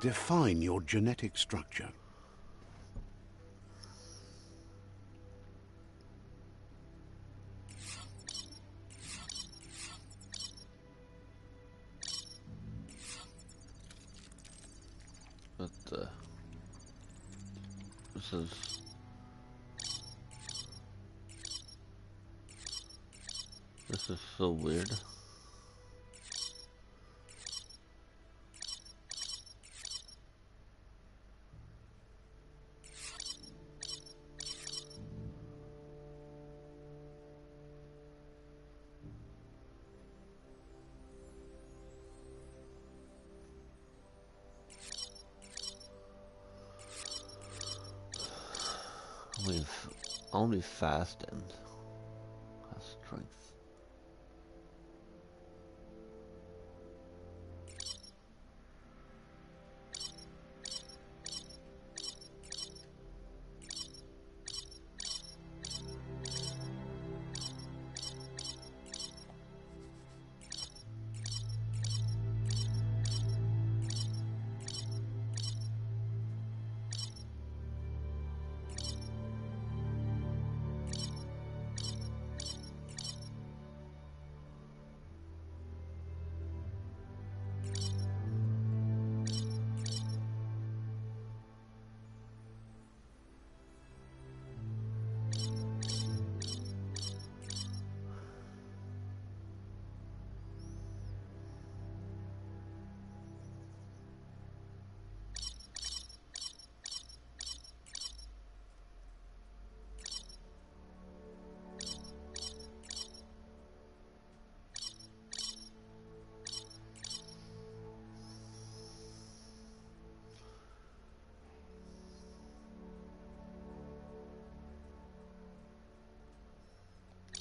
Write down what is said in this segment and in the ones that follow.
Define your genetic structure. But this is so weird. We've only fast and has strength.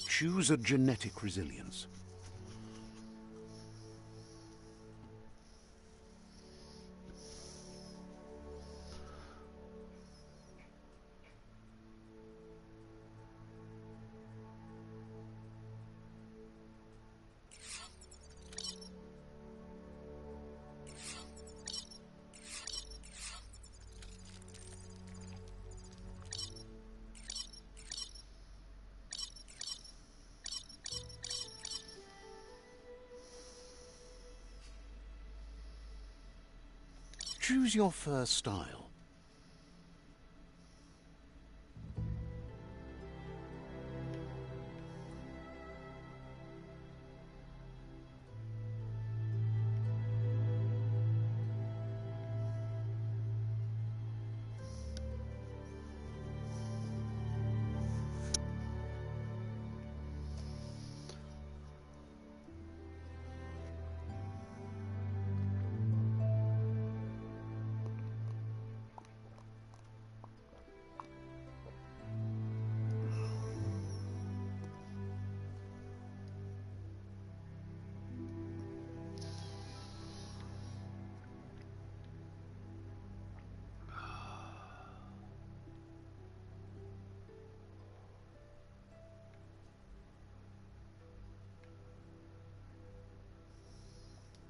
Choose a genetic resilience. Choose your first style.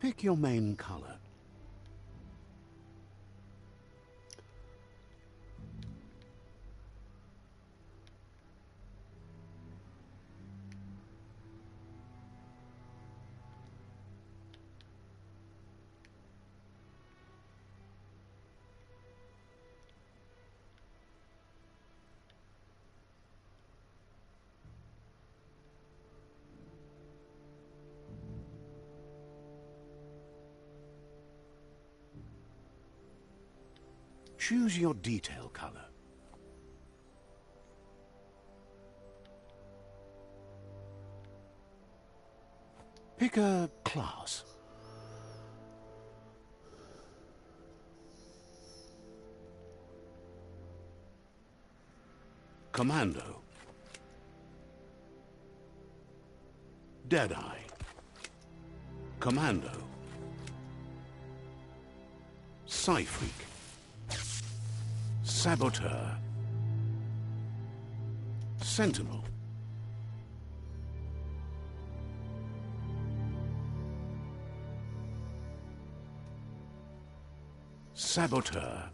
Pick your main color. Choose your detail color. Pick a class. Commando. Deadeye. Commando. Psy-Freak. Saboteur. Sentinel. Saboteur.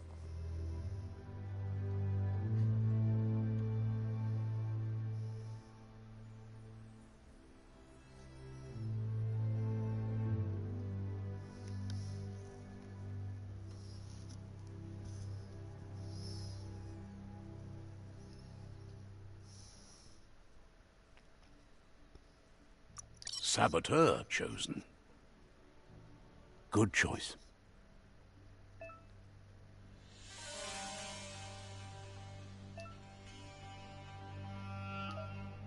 Saboteur chosen. Good choice.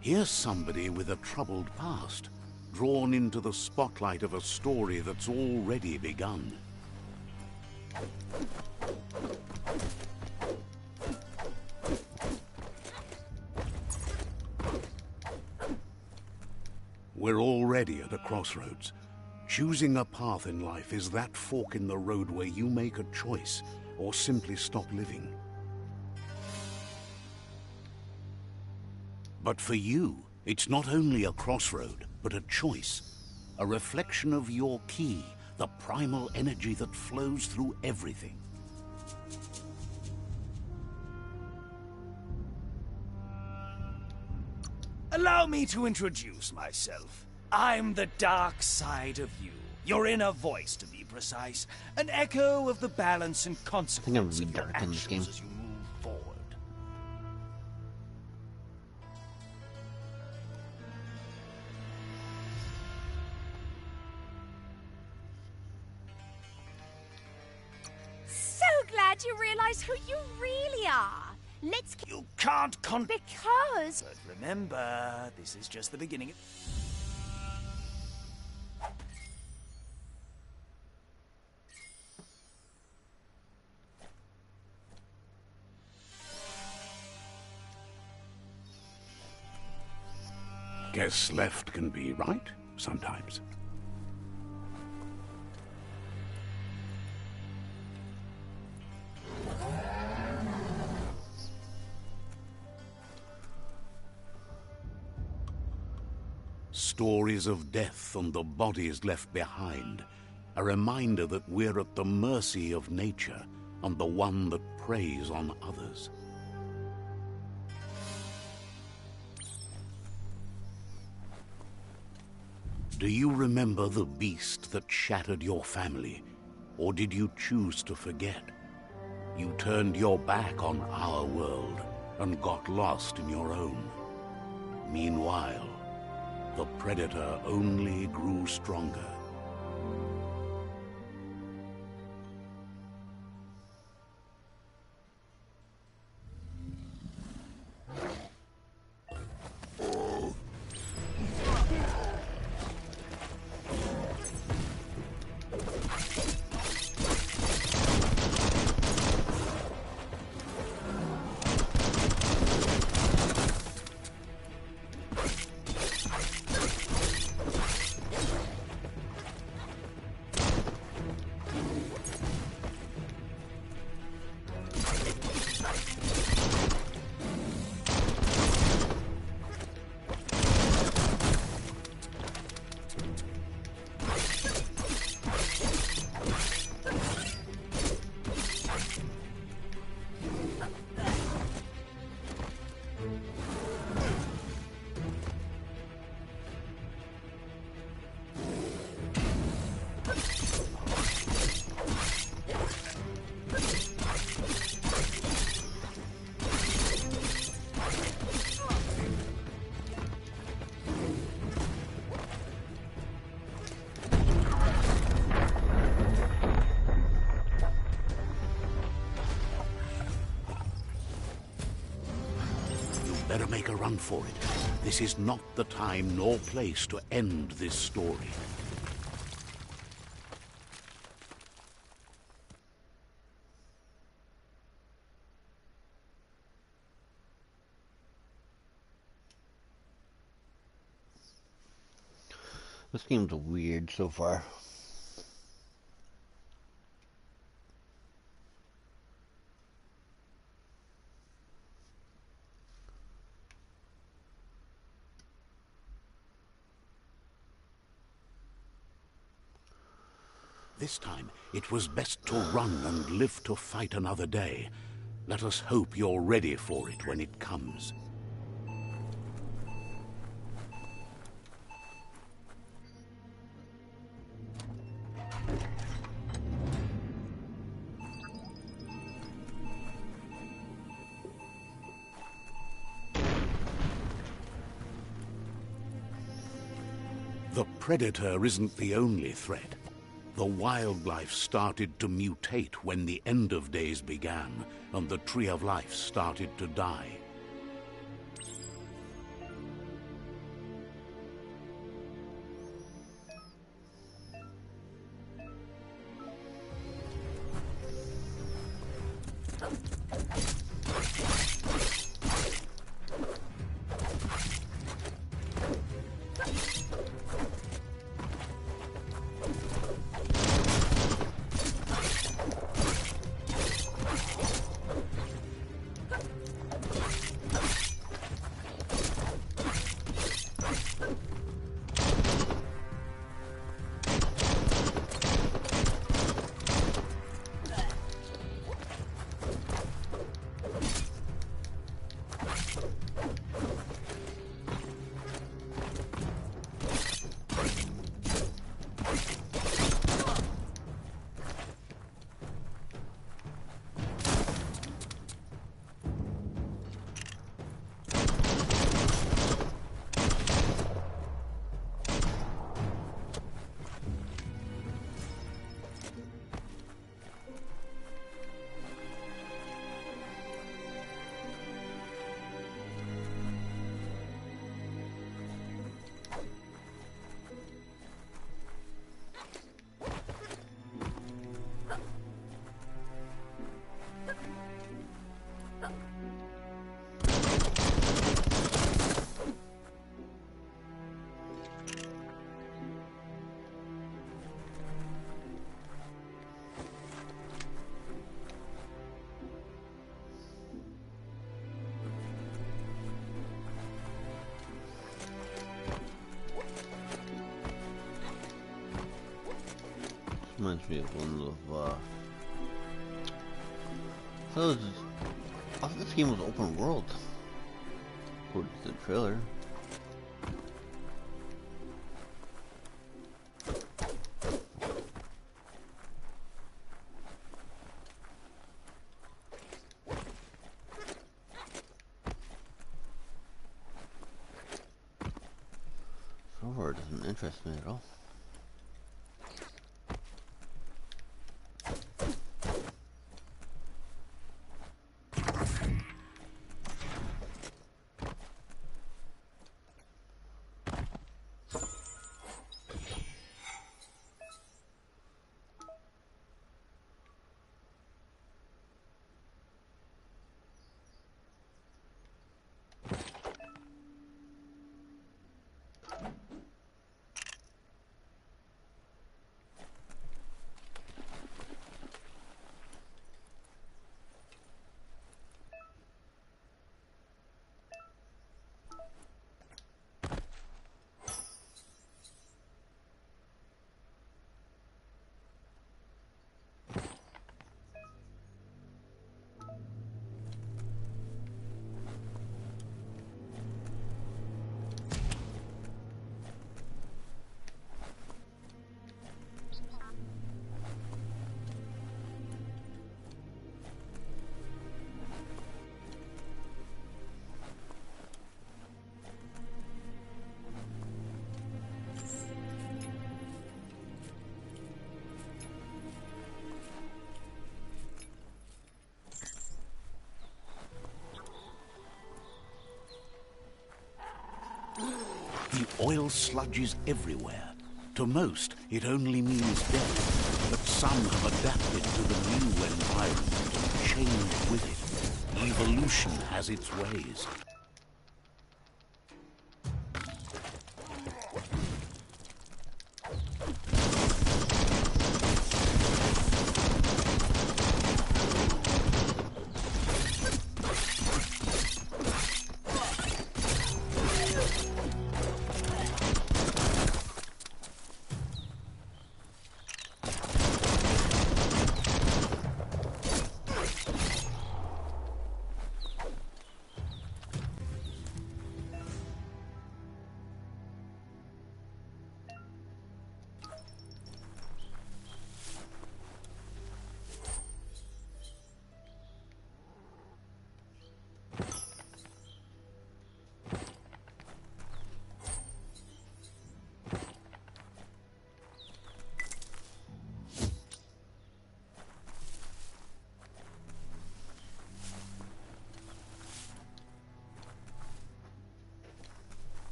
Here's somebody with a troubled past, drawn into the spotlight of a story that's already begun. We're already at a crossroads. Choosing a path in life is that fork in the road where you make a choice or simply stop living. But for you, it's not only a crossroad, but a choice. A reflection of your key, the primal energy that flows through everything. Allow me to introduce myself. I'm the dark side of you. Your inner voice, to be precise. An echo of the balance and consequence of your dark in this game. actions as you move forward. So glad you realize who you really are. Let's You can't because But remember, this is just the beginning. Guess left can be right sometimes. Stories of death and the bodies left behind. A reminder that we're at the mercy of nature and the one that preys on others. Do you remember the beast that shattered your family? Or did you choose to forget? You turned your back on our world and got lost in your own. Meanwhile, the predator only grew stronger. Better make a run for it. This is not the time nor place to end this story. This game's weird so far. This time, it was best to run and live to fight another day. Let us hope you're ready for it when it comes. The Predator isn't the only threat. The wildlife started to mutate when the end of days began, and the Tree of Life started to die. Reminds me of one of, so I thought this game was open world, according to the trailer. So far, it doesn't interest me at all. The oil sludge is everywhere. To most, it only means death, but some have adapted to the new environment and changed with it. Evolution has its ways.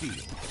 feel.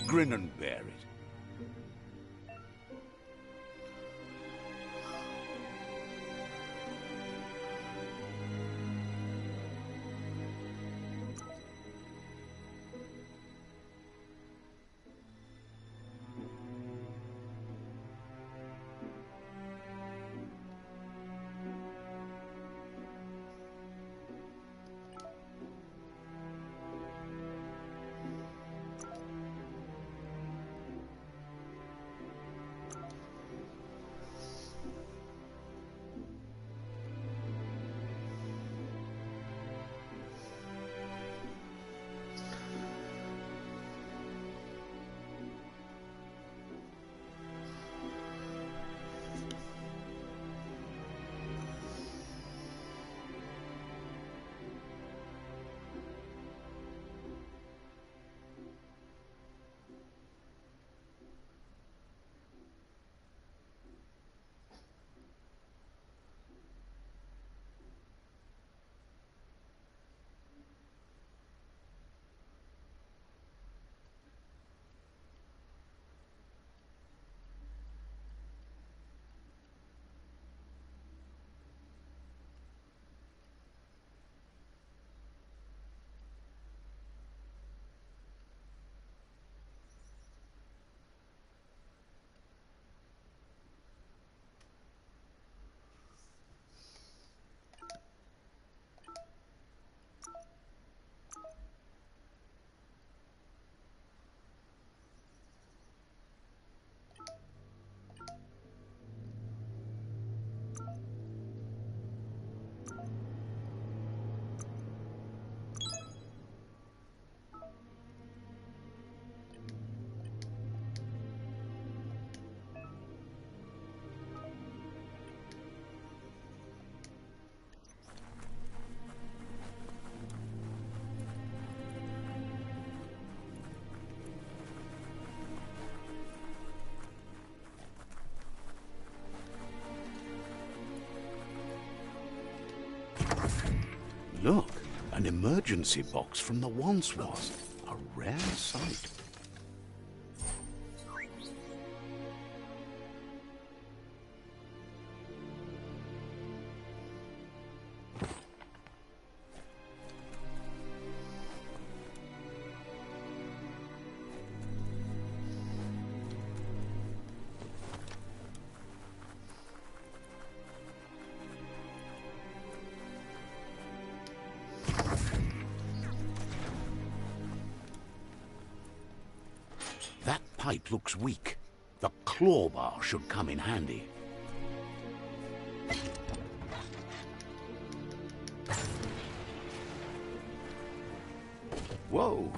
Grin and bear it. Look, an emergency box from the Wandsworth. A rare sight. That pipe looks weak. The claw bar should come in handy. Whoa!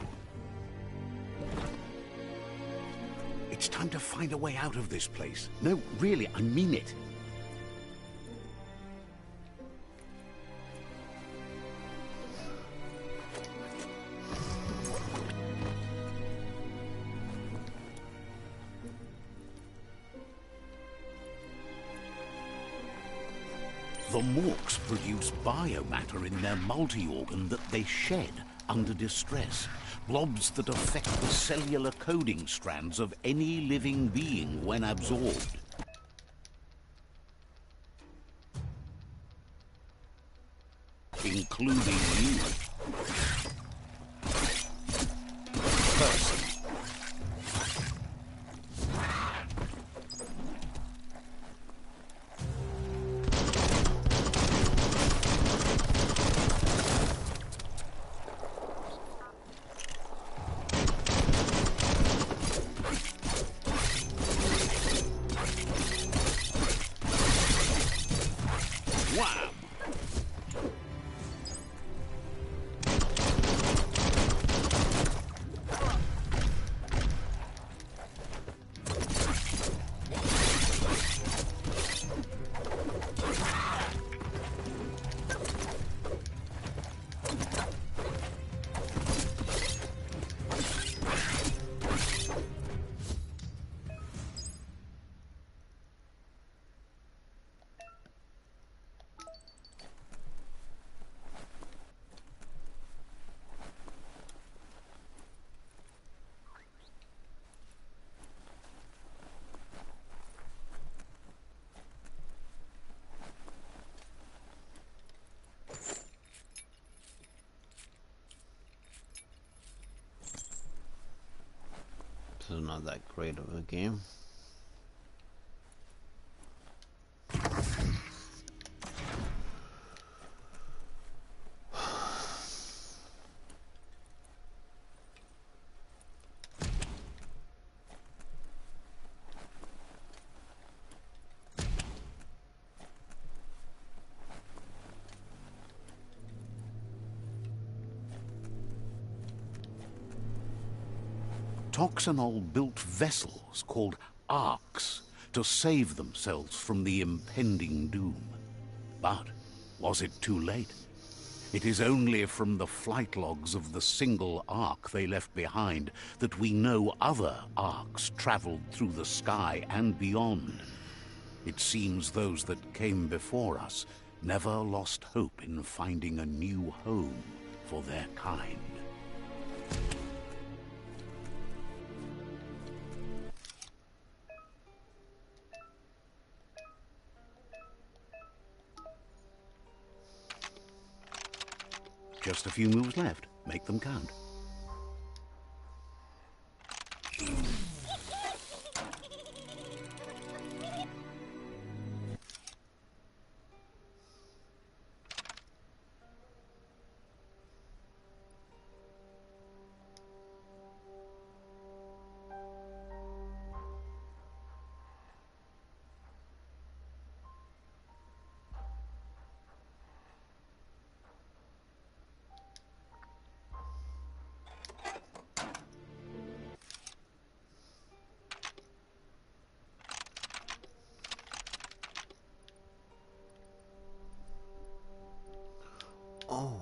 It's time to find a way out of this place. No, really, I mean it. The Morks produce biomatter in their multi-organ that they shed under distress. Blobs that affect the cellular coding strands of any living being when absorbed. Including you. Person. Wow. This is not that great of a game. Toxanol built vessels called arks to save themselves from the impending doom. But was it too late? It is only from the flight logs of the single ark they left behind that we know other arks traveled through the sky and beyond. It seems those that came before us never lost hope in finding a new home for their kind. Just a few moves left. Make them count. Oh.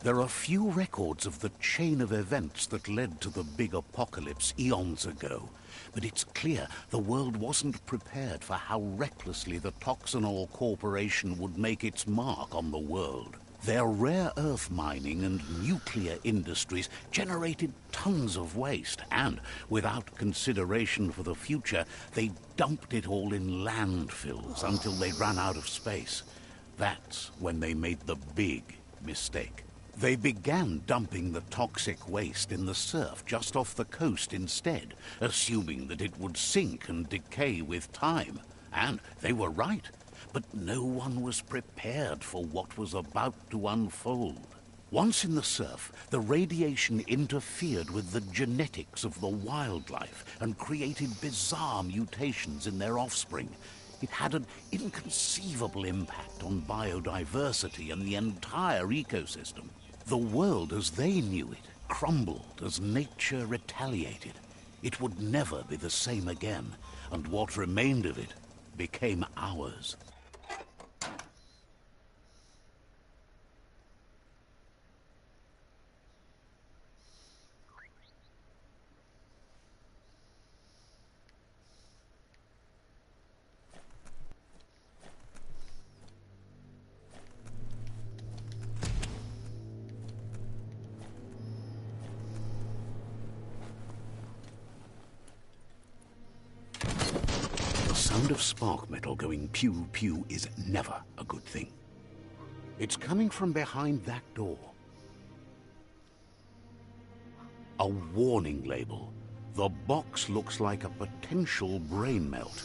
There are few records of the chain of events that led to the big apocalypse eons ago, but it's clear the world wasn't prepared for how recklessly the Toxanol Corporation would make its mark on the world. Their rare earth mining and nuclear industries generated tons of waste, and without consideration for the future, they dumped it all in landfills until they ran out of space. That's when they made the big mistake. They began dumping the toxic waste in the surf just off the coast instead, assuming that it would sink and decay with time. And they were right, but no one was prepared for what was about to unfold. Once in the surf, the radiation interfered with the genetics of the wildlife and created bizarre mutations in their offspring. It had an inconceivable impact on biodiversity and the entire ecosystem. The world as they knew it crumbled as nature retaliated. It would never be the same again, and what remained of it became ours. The sound of spark metal going pew-pew is never a good thing. It's coming from behind that door. A warning label. The box looks like a potential brain melt.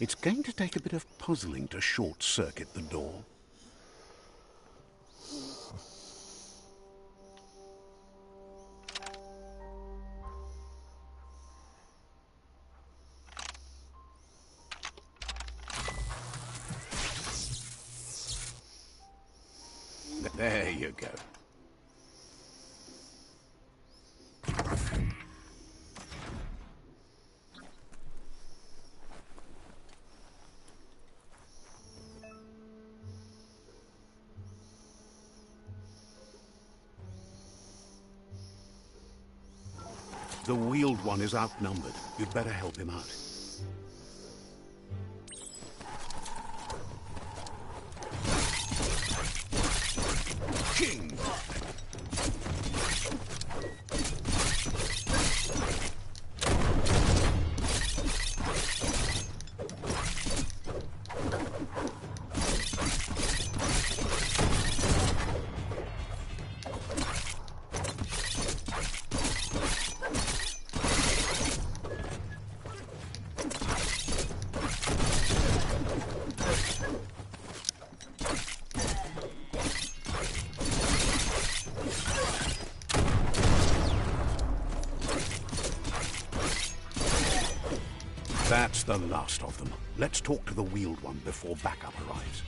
It's going to take a bit of puzzling to short-circuit the door. There you go. The Wheeled One is outnumbered. You'd better help him out. King! That's the last of them. Let's talk to the Wheeled One before backup arrives.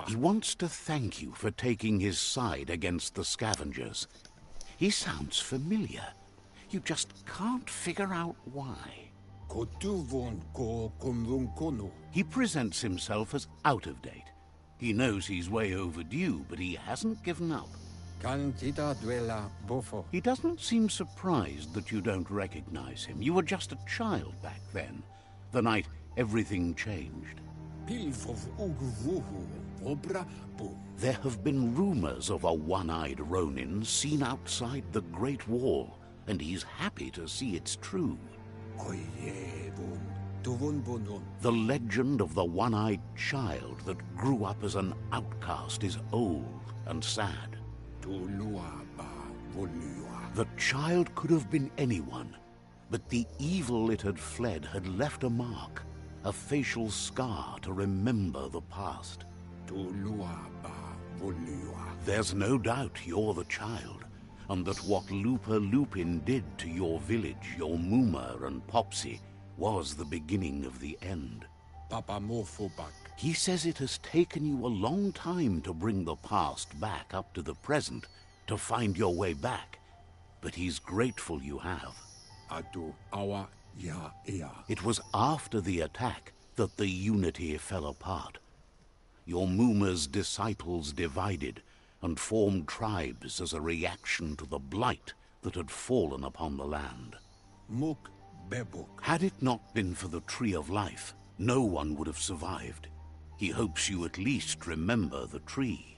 He wants to thank you for taking his side against the scavengers. He sounds familiar. You just can't figure out why. He presents himself as out of date. He knows he's way overdue, but he hasn't given up. He doesn't seem surprised that you don't recognize him. You were just a child back then, the night everything changed. There have been rumors of a one-eyed Ronin seen outside the Great Wall, and he's happy to see it's true. The legend of the one-eyed child that grew up as an outcast is old and sad. The child could have been anyone, but the evil it had fled had left a mark. A facial scar to remember the past. There's no doubt you're the child, and that what Lupa Lupin did to your village, your Muma and Popsy, was the beginning of the end. He says it has taken you a long time to bring the past back up to the present, to find your way back, but he's grateful you have. It was after the attack that the Unity fell apart. Your Muma's disciples divided and formed tribes as a reaction to the blight that had fallen upon the land. Had it not been for the Tree of Life, no one would have survived. He hopes you at least remember the tree.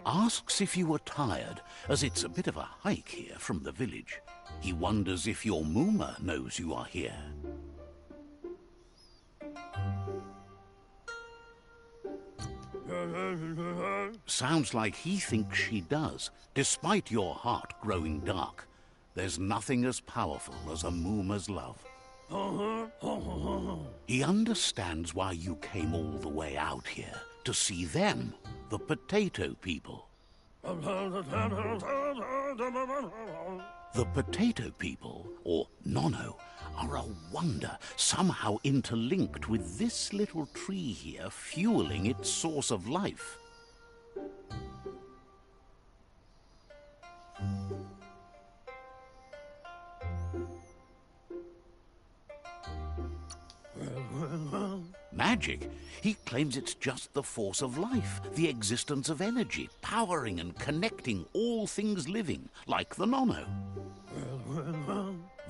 Asks if you are tired, as it's a bit of a hike here from the village. He wonders if your Muma knows you are here. Sounds like he thinks she does, despite your heart growing dark. There's nothing as powerful as a Muma's love. He understands why you came all the way out here, to see them, the potato people. The potato people, or Nono, are a wonder, somehow interlinked with this little tree here, fueling its source of life. Magic? He claims it's just the force of life, the existence of energy, powering and connecting all things living, like the Nono.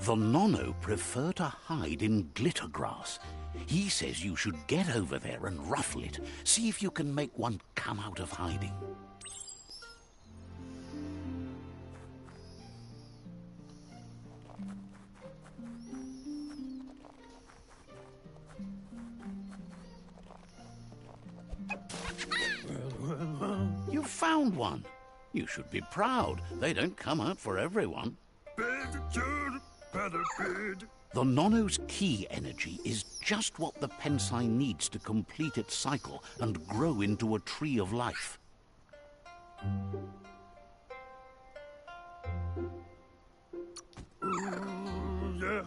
The Nono prefer to hide in glitter grass. He says you should get over there and ruffle it. See if you can make one come out of hiding. You found one. You should be proud. They don't come out for everyone. The Nono's key energy is just what the Pensai needs to complete its cycle and grow into a tree of life.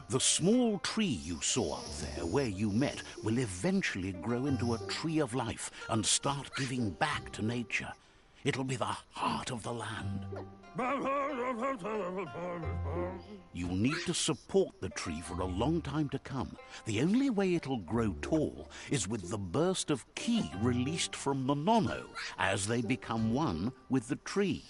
The small tree you saw up there where you met will eventually grow into a tree of life and start giving back to nature. It'll be the heart of the land. You'll need to support the tree for a long time to come. The only way it'll grow tall is with the burst of ki released from the Nono as they become one with the tree.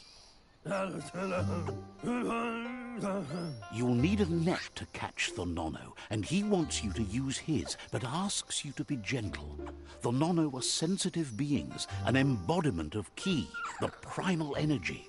You'll need a net to catch the Nono, and he wants you to use his, but asks you to be gentle. The Nono are sensitive beings, an embodiment of ki, the primal energy.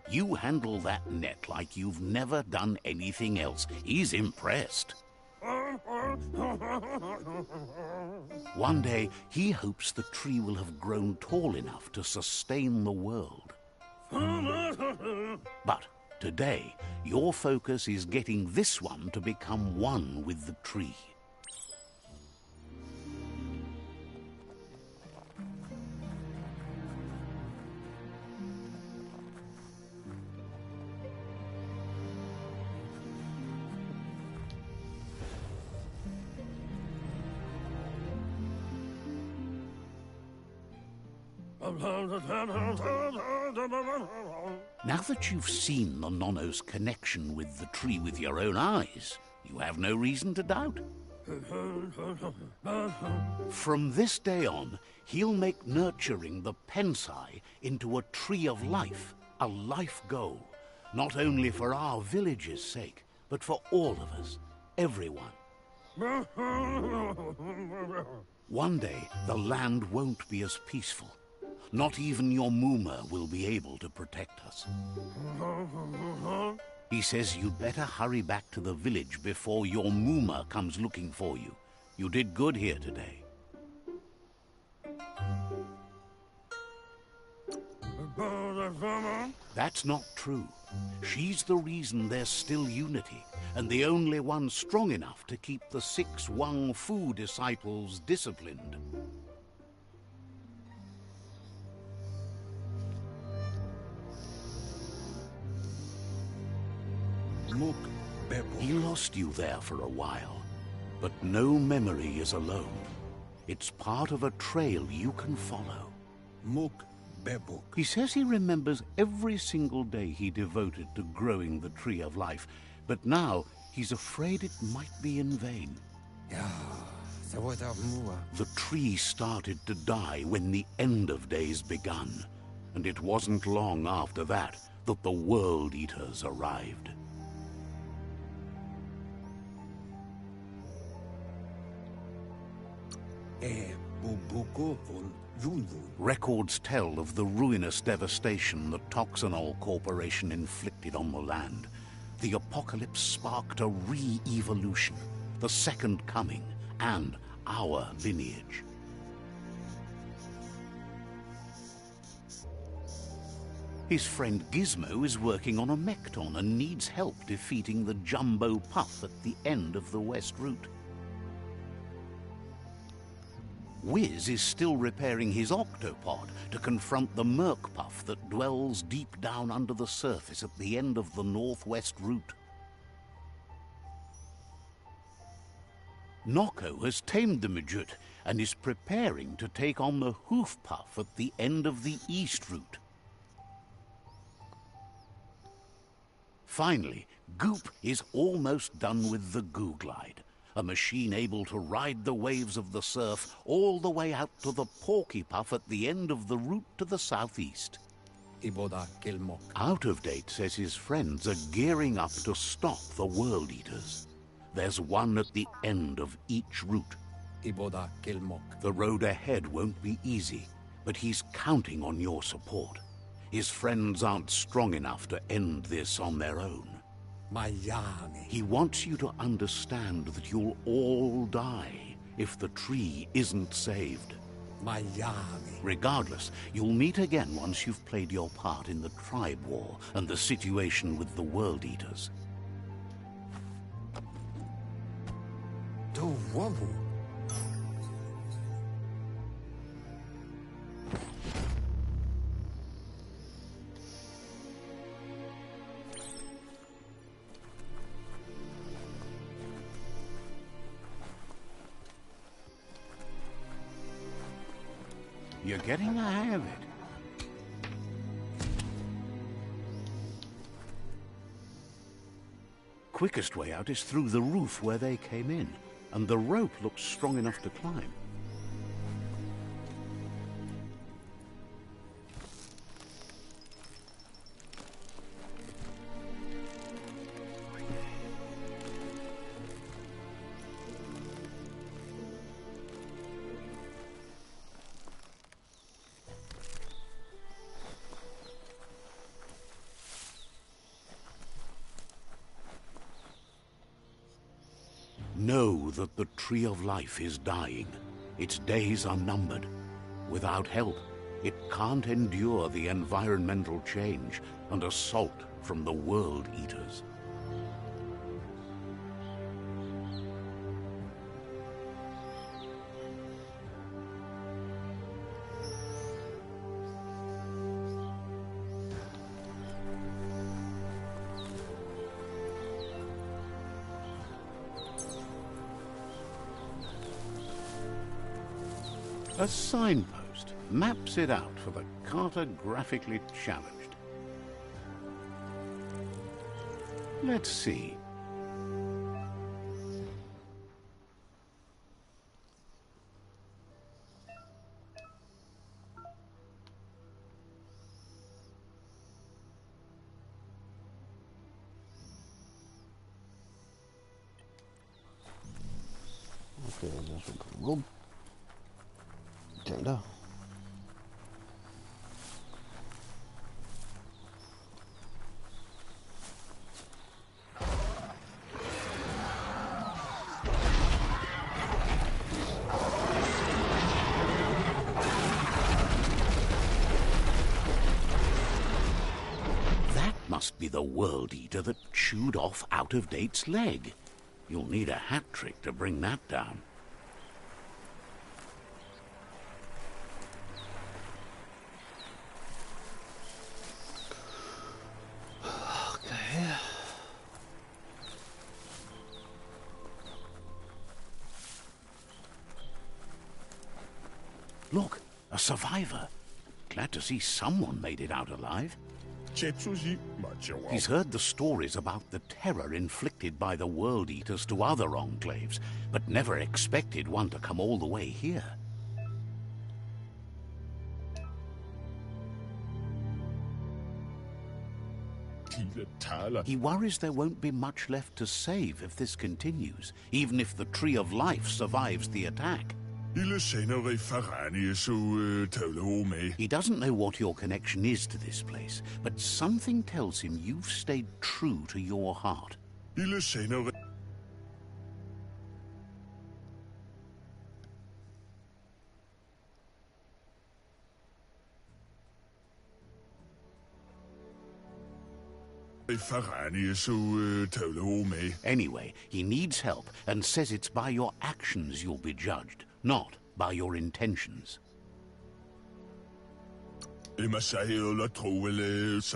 You handle that net like you've never done anything else. He's impressed. One day, he hopes the tree will have grown tall enough to sustain the world. But today, your focus is getting this one to become one with the tree. Now that you've seen the Nono's connection with the tree with your own eyes, you have no reason to doubt. From this day on, he'll make nurturing the Pensai into a tree of life, a life goal, not only for our village's sake, but for all of us, everyone. One day, the land won't be as peaceful. Not even your Muma will be able to protect us. He says you'd better hurry back to the village before your Muma comes looking for you. You did good here today. That's not true. She's the reason there's still unity, and the only one strong enough to keep the 6 Wang Fu disciples disciplined. He lost you there for a while, but no memory is alone. It's part of a trail you can follow. He says he remembers every single day he devoted to growing the tree of life, but now he's afraid it might be in vain. The tree started to die when the end of days begun, and it wasn't long after that that the World Eaters arrived. Records tell of the ruinous devastation the Toxanol Corporation inflicted on the land. The apocalypse sparked a re-evolution, the second coming, and our lineage. His friend Gizmo is working on a Mekton and needs help defeating the Jumbo Puff at the end of the West Route. Wiz is still repairing his octopod to confront the Merc Puff that dwells deep down under the surface at the end of the Northwest Route. Nocco has tamed the Midget and is preparing to take on the Hoof Puff at the end of the East Route. Finally, Goop is almost done with the Googlide, a machine able to ride the waves of the surf all the way out to the Porky Puff at the end of the route to the southeast. Out of Date says his friends are gearing up to stop the World Eaters. There's one at the end of each route. The road ahead won't be easy, but he's counting on your support. His friends aren't strong enough to end this on their own. He wants you to understand that you'll all die if the tree isn't saved. Regardless, you'll meet again once you've played your part in the tribe war and the situation with the World Eaters. You're getting the hang of it. Quickest way out is through the roof where they came in, and the rope looks strong enough to climb. Know that the Tree of Life is dying. Its days are numbered. Without help, it can't endure the environmental change and assault from the World Eaters. A signpost maps it out for the cartographically challenged. Let's see. Okay, that's a rope. Tender. That must be the World Eater that chewed off Out of Date's leg. You'll need a hat trick to bring that down. Look, a survivor. Glad to see someone made it out alive. He's heard the stories about the terror inflicted by the World Eaters to other enclaves, but never expected one to come all the way here. He worries there won't be much left to save if this continues, even if the Tree of Life survives the attack. He doesn't know what your connection is to this place, but something tells him you've stayed true to your heart. Anyway, he needs help and says it's by your actions you'll be judged, not by your intentions.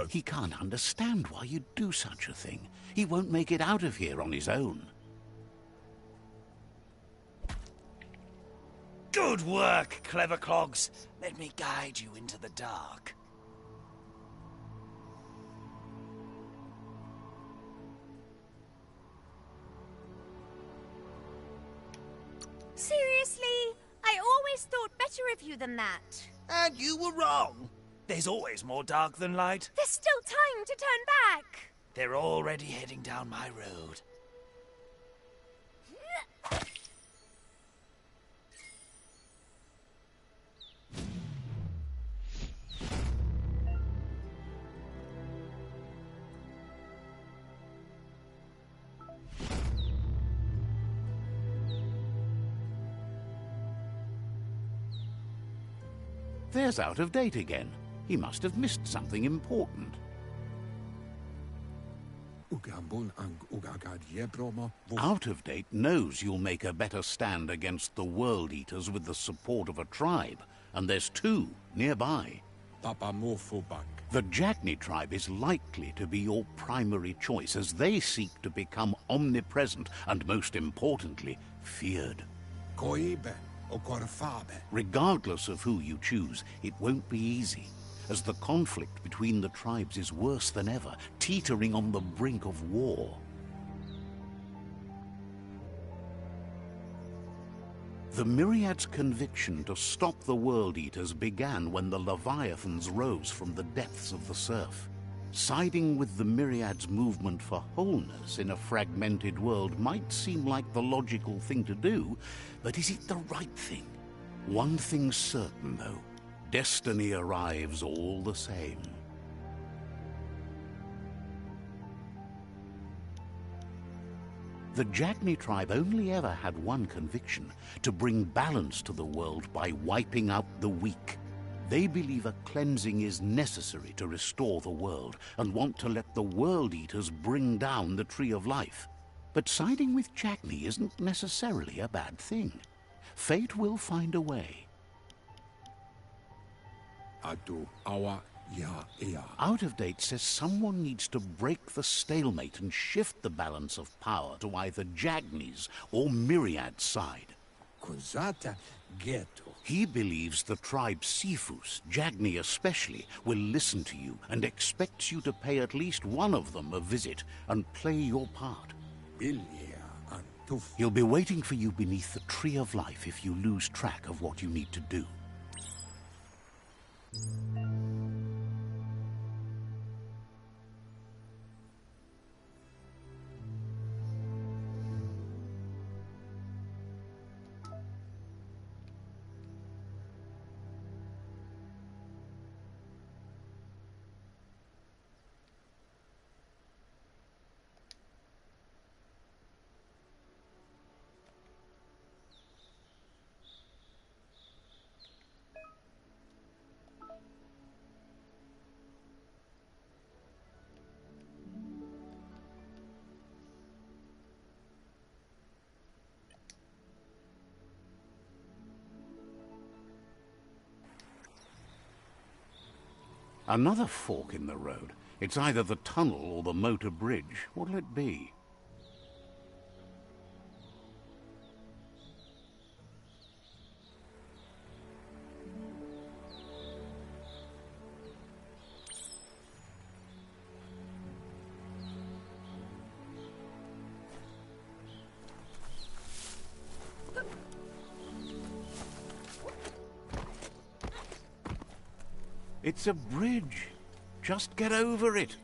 He can't understand why you'd do such a thing. He won't make it out of here on his own. Good work, clever clogs. Let me guide you into the dark. Seriously? I always thought better of you than that. And you were wrong. There's always more dark than light. There's still time to turn back. They're already heading down my road. There's Out of Date again. He must have missed something important. Out of Date knows you'll make a better stand against the World Eaters with the support of a tribe, and there's two nearby. The Jagni tribe is likely to be your primary choice as they seek to become omnipresent and, most importantly, feared. Regardless of who you choose, it won't be easy, as the conflict between the tribes is worse than ever, teetering on the brink of war. The Myriad's conviction to stop the World Eaters began when the Leviathans rose from the depths of the surf. Siding with the Myriad's movement for wholeness in a fragmented world might seem like the logical thing to do, but is it the right thing? One thing's certain, though. Destiny arrives all the same. The Jagni tribe only ever had one conviction: to bring balance to the world by wiping out the weak. They believe a cleansing is necessary to restore the world, and want to let the World Eaters bring down the Tree of Life. But siding with Jagni isn't necessarily a bad thing. Fate will find a way. Out of Date says someone needs to break the stalemate and shift the balance of power to either Jagni's or Myriad's side. He believes the tribe Sifus, Jagni especially, will listen to you and expects you to pay at least one of them a visit and play your part. He'll be waiting for you beneath the Tree of Life if you lose track of what you need to do. Another fork in the road. It's either the tunnel or the motor bridge. What'll it be? It's a bridge. Just get over it.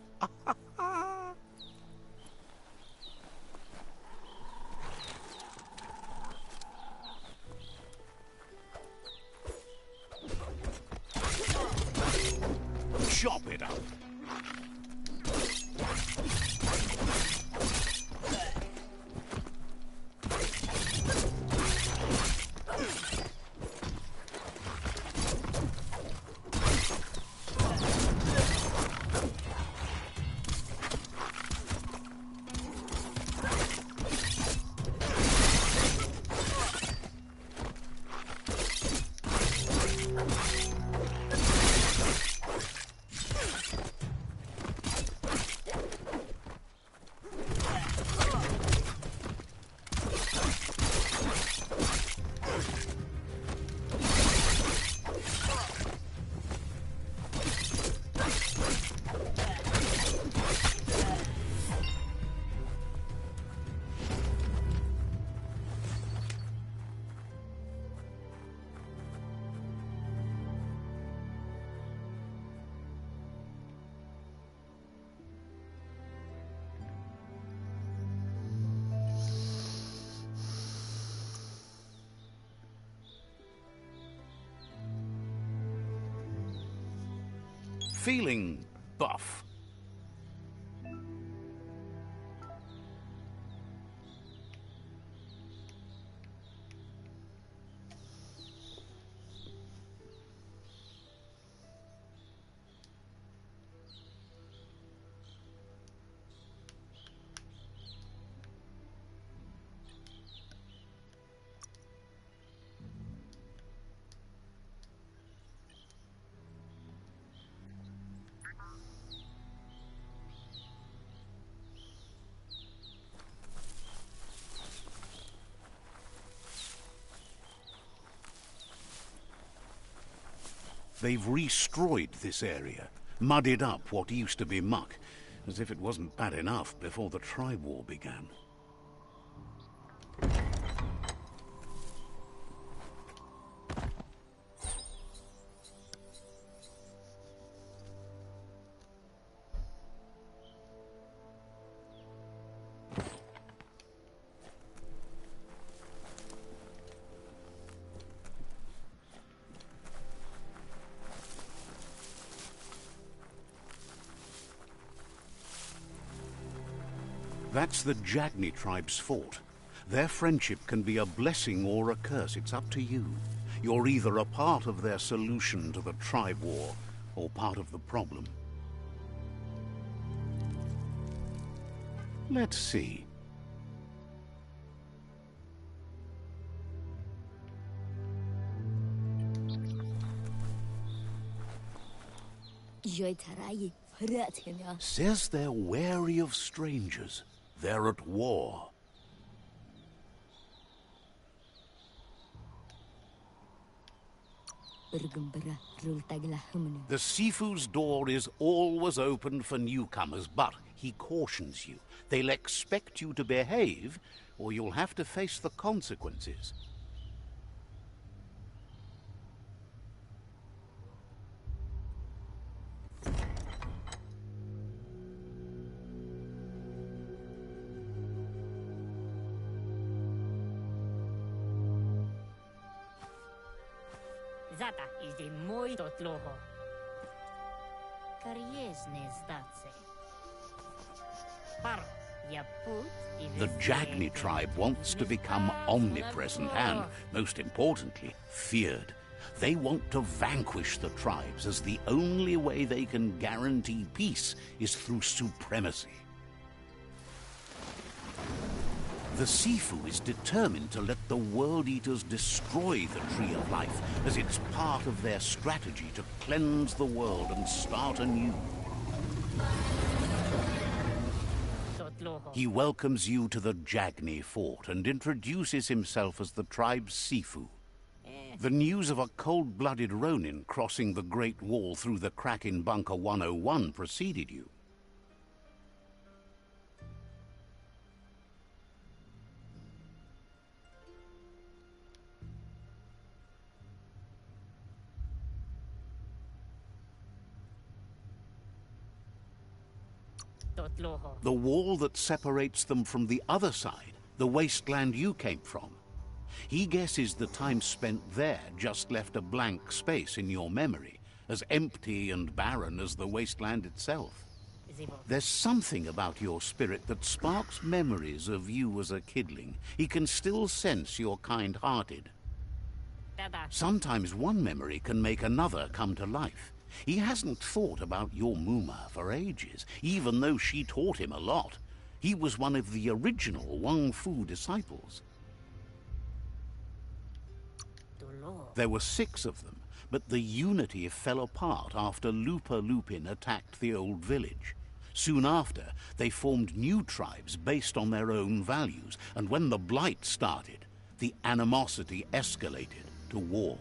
Chop it up. feeling buff? They've destroyed this area, muddied up what used to be muck, as if it wasn't bad enough before the tribe war began. That's the Jagni tribe's fort. Their friendship can be a blessing or a curse. It's up to you. You're either a part of their solution to the tribe war, or part of the problem. Let's see. Says they're wary of strangers. They're at war. The Sifu's door is always open for newcomers, but he cautions you. They'll expect you to behave, or you'll have to face the consequences. Zata is the muy totloho. Kariesne zdace. Par, the Jagni tribe wants to become omnipresent and, most importantly, feared. They want to vanquish the tribes, as the only way they can guarantee peace is through supremacy. The Sifu is determined to let the World Eaters destroy the Tree of Life, as it's part of their strategy to cleanse the world and start anew. He welcomes you to the Jagni fort and introduces himself as the tribe's Sifu. The news of a cold-blooded Ronin crossing the Great Wall through the crack in Bunker 101 preceded you. The wall that separates them from the other side, the wasteland you came from. He guesses the time spent there just left a blank space in your memory, as empty and barren as the wasteland itself. There's something about your spirit that sparks memories of you as a kidling. He can still sense you're kind-hearted. Sometimes one memory can make another come to life. He hasn't thought about your Muma for ages, even though she taught him a lot. He was one of the original Wang Fu disciples. There were 6 of them, but the unity fell apart after Lupa Lupin attacked the old village. Soon after, they formed new tribes based on their own values, and when the Blight started, the animosity escalated to war.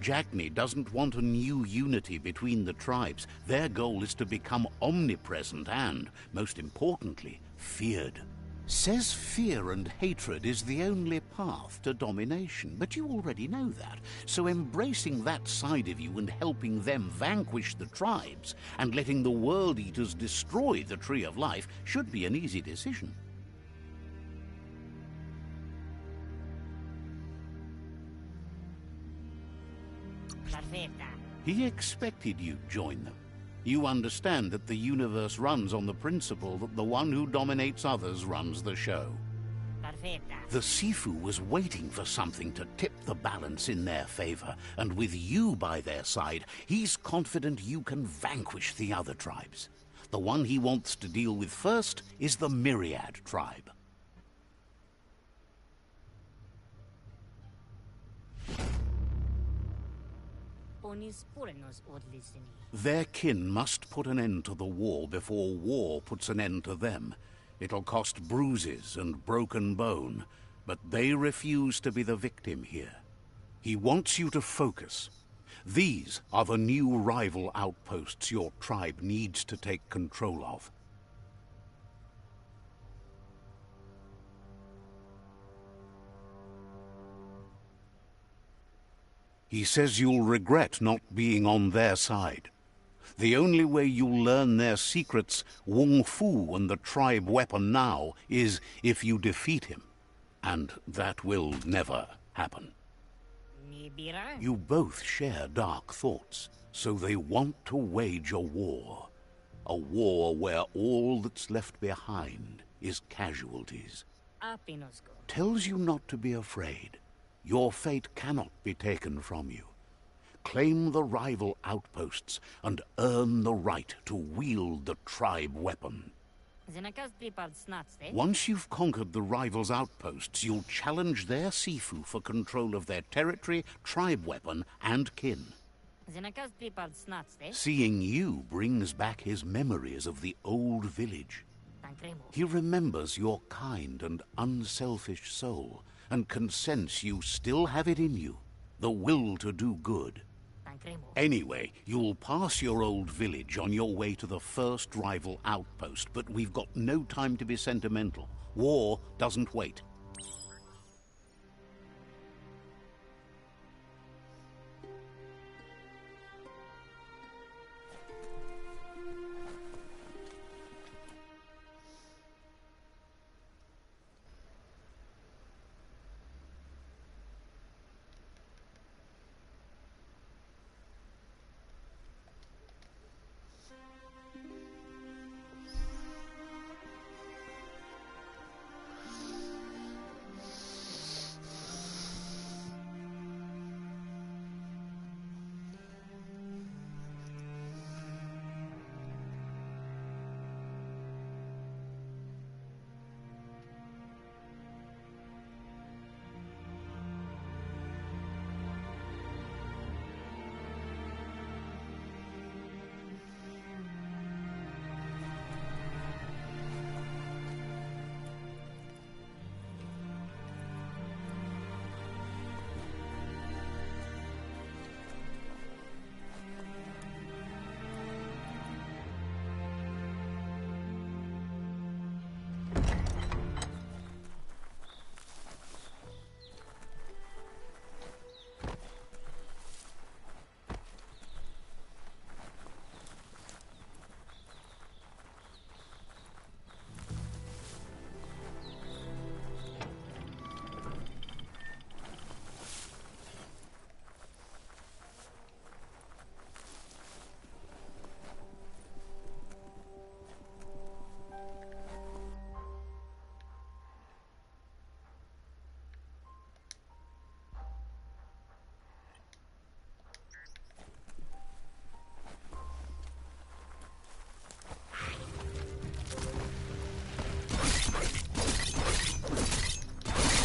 Jagni doesn't want a new unity between the tribes. Their goal is to become omnipresent and, most importantly, feared. Says fear and hatred is the only path to domination, but you already know that. So embracing that side of you and helping them vanquish the tribes and letting the World Eaters destroy the Tree of Life should be an easy decision. He expected you'd join them. You understand that the universe runs on the principle that the one who dominates others runs the show. Perfetta. The Sifu was waiting for something to tip the balance in their favor, and with you by their side, he's confident you can vanquish the other tribes. The one he wants to deal with first is the Myriad tribe. Their kin must put an end to the war before war puts an end to them. It'll cost bruises and broken bone, but they refuse to be the victim here. He wants you to focus. These are the new rival outposts your tribe needs to take control of. He says you'll regret not being on their side. The only way you'll learn their secrets, Wung Fu and the tribe weapon now, is if you defeat him. And that will never happen. You both share dark thoughts, so they want to wage a war. A war where all that's left behind is casualties. Tells you not to be afraid. Your fate cannot be taken from you. Claim the rival outposts and earn the right to wield the tribe weapon. Once you've conquered the rivals' outposts, you'll challenge their Sifu for control of their territory, tribe weapon, and kin. Seeing you brings back his memories of the old village. He remembers your kind and unselfish soul, and can sense you still have it in you, the will to do good. Anyway, you'll pass your old village on your way to the first rival outpost, but we've got no time to be sentimental. War doesn't wait.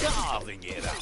Carving it up.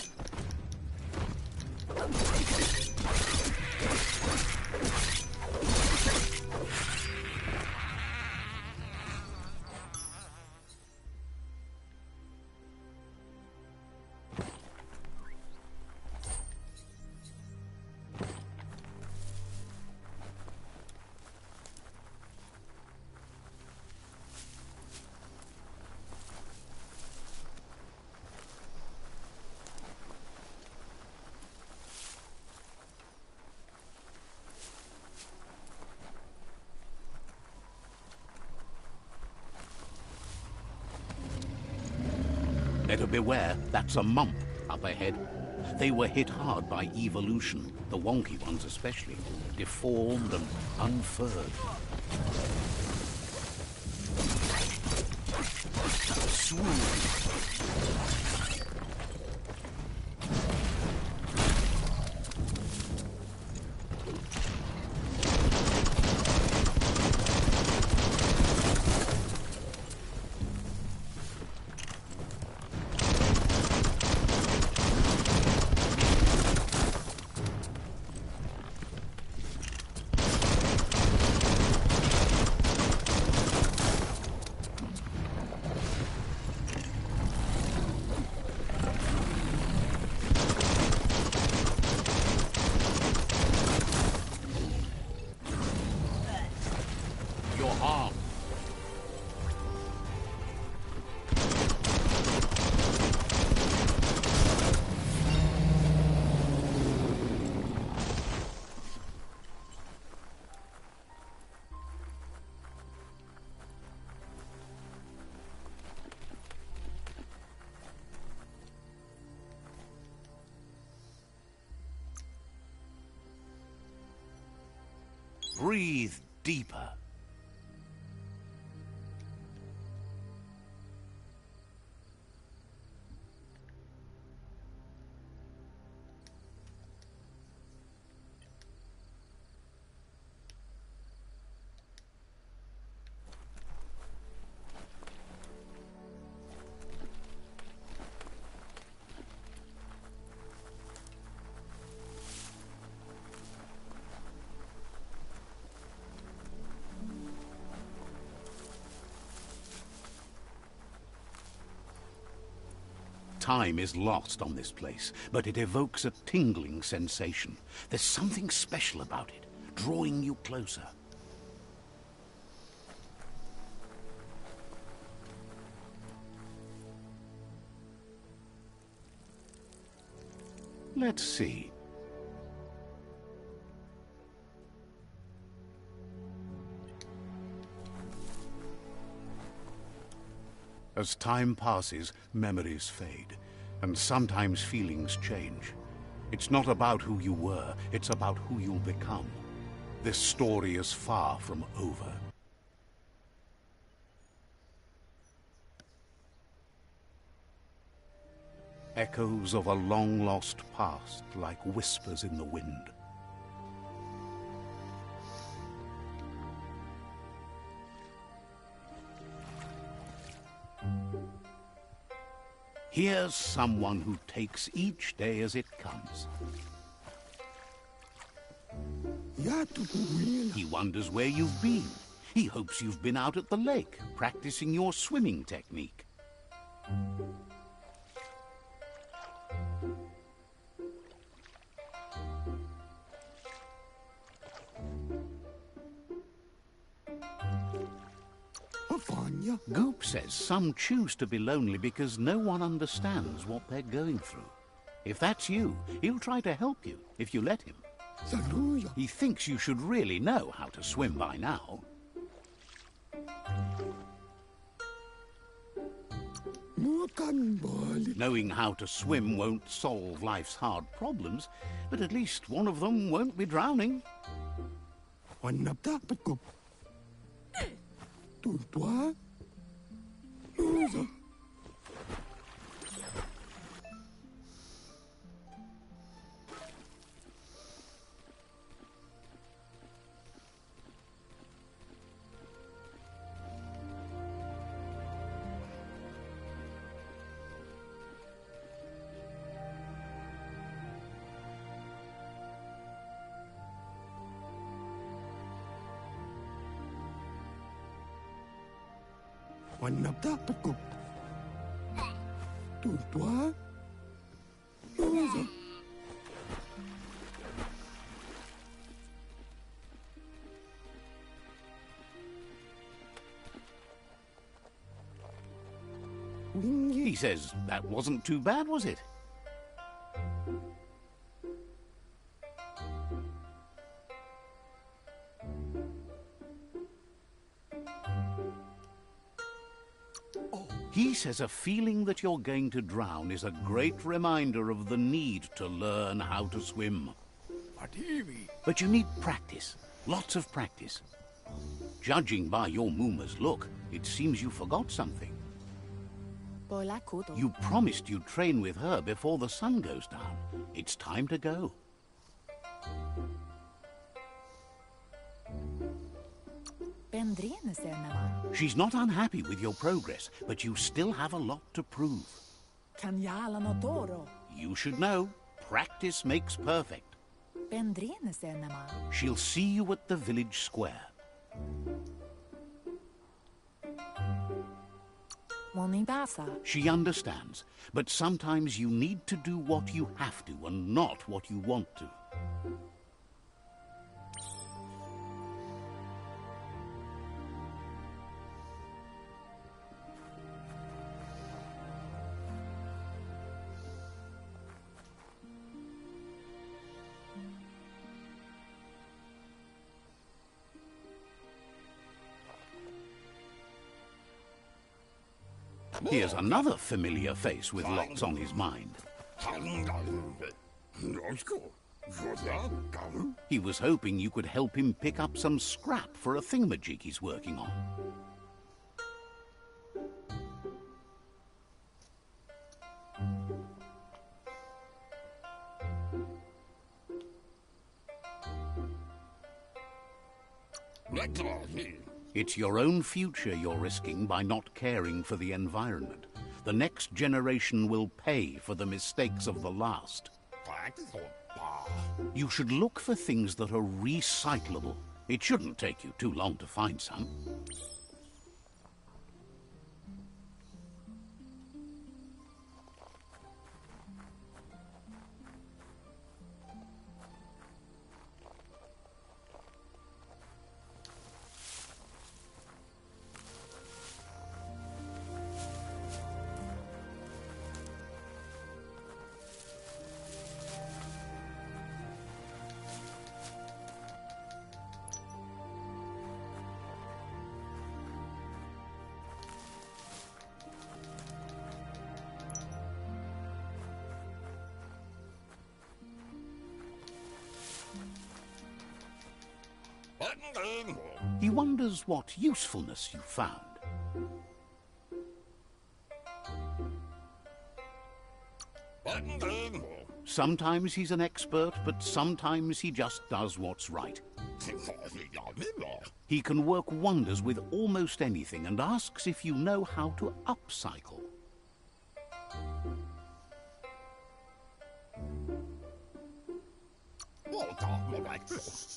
Better beware, that's a mump up ahead. They were hit hard by evolution, the wonky ones especially, deformed and unfurred. Swoon. Your arm. Breathe deeper. Time is lost on this place, but it evokes a tingling sensation. There's something special about it, drawing you closer. Let's see. As time passes, memories fade, and sometimes feelings change. It's not about who you were, it's about who you'll become. This story is far from over. Echoes of a long-lost past, like whispers in the wind. Here's someone who takes each day as it comes. He wonders where you've been. He hopes you've been out at the lake, practicing your swimming technique. Goop says some choose to be lonely because no one understands what they're going through. If that's you, he'll try to help you if you let him. He thinks you should really know how to swim by now. Knowing how to swim won't solve life's hard problems, but at least one of them won't be drowning. He says that wasn't too bad, was it? He says a feeling that you're going to drown is a great reminder of the need to learn how to swim. But you need practice, lots of practice. Judging by your Mooma's look, it seems you forgot something. You promised you'd train with her before the sun goes down. It's time to go. She's not unhappy with your progress, but you still have a lot to prove. You should know, practice makes perfect. She'll see you at the village square. She understands, but sometimes you need to do what you have to and not what you want to. Here's another familiar face with lots on his mind. He was hoping you could help him pick up some scrap for a thingamajig he's working on. It's your own future you're risking by not caring for the environment. The next generation will pay for the mistakes of the last. You should look for things that are recyclable. It shouldn't take you too long to find some. He wonders what usefulness you found. Sometimes he's an expert, but sometimes he just does what's right. He can work wonders with almost anything and asks if you know how to upcycle.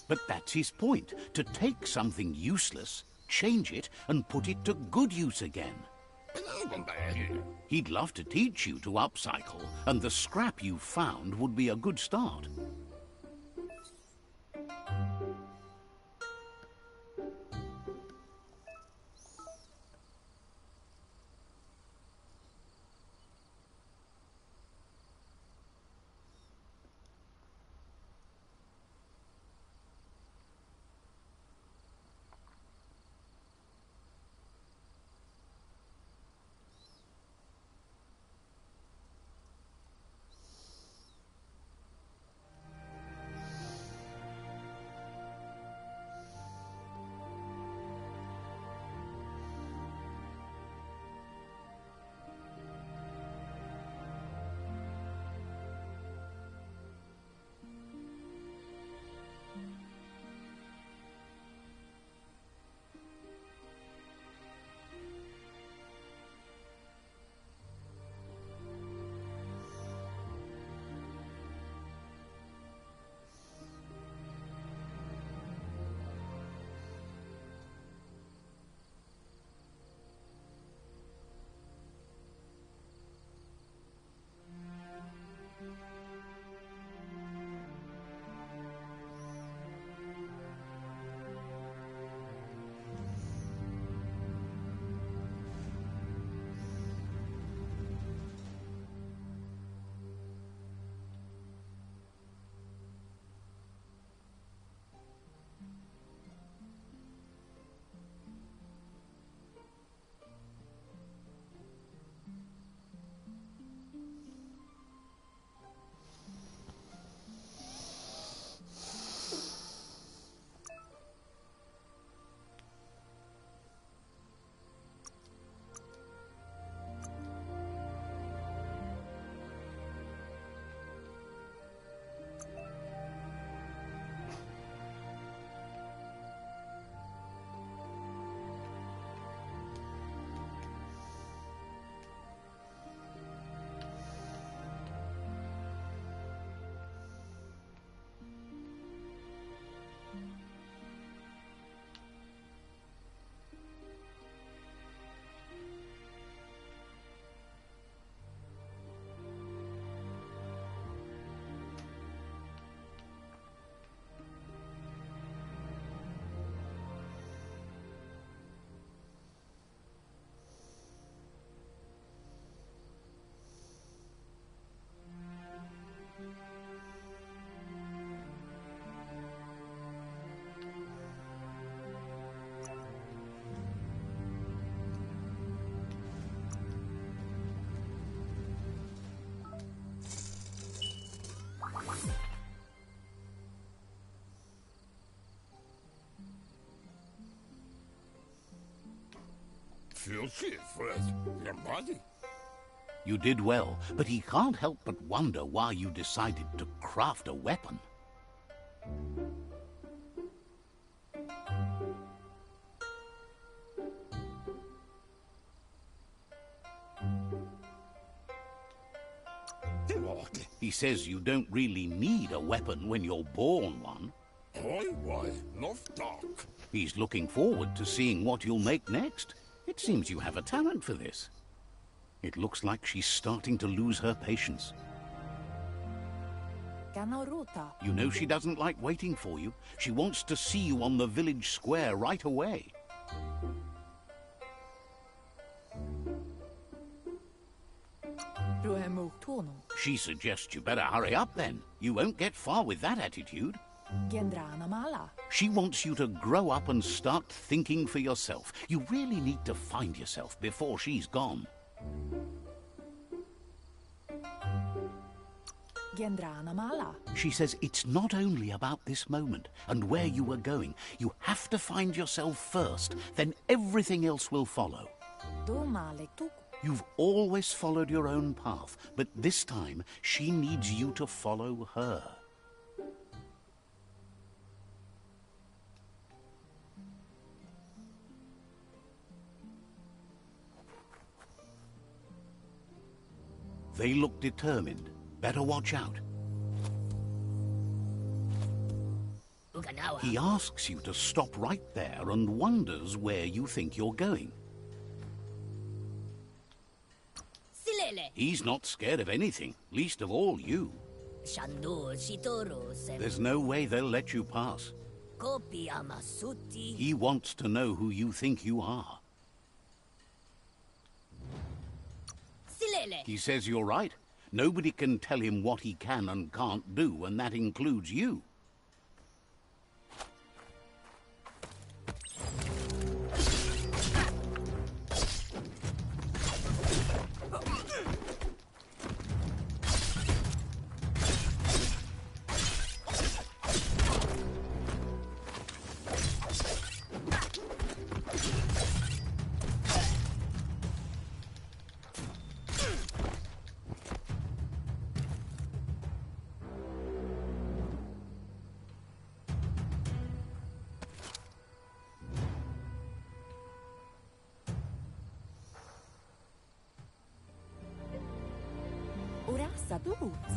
But that's his point, to take something useless, change it, and put it to good use again. He'd love to teach you to upcycle, and the scrap you found would be a good start. You did well, but he can't help but wonder why you decided to craft a weapon. He says you don't really need a weapon when you're born one. He's looking forward to seeing what you'll make next. It seems you have a talent for this. It looks like she's starting to lose her patience. You know she doesn't like waiting for you. She wants to see you on the village square right away. She suggests you better hurry up then. You won't get far with that attitude. She wants you to grow up and start thinking for yourself. You really need to find yourself before she's gone. She says it's not only about this moment and where you are going. You have to find yourself first, then everything else will follow. You've always followed your own path, but this time she needs you to follow her. They look determined. Better watch out. He asks you to stop right there and wonders where you think you're going. He's not scared of anything, least of all you. There's no way they'll let you pass. He wants to know who you think you are. He says you're right. Nobody can tell him what he can and can't do, and that includes you.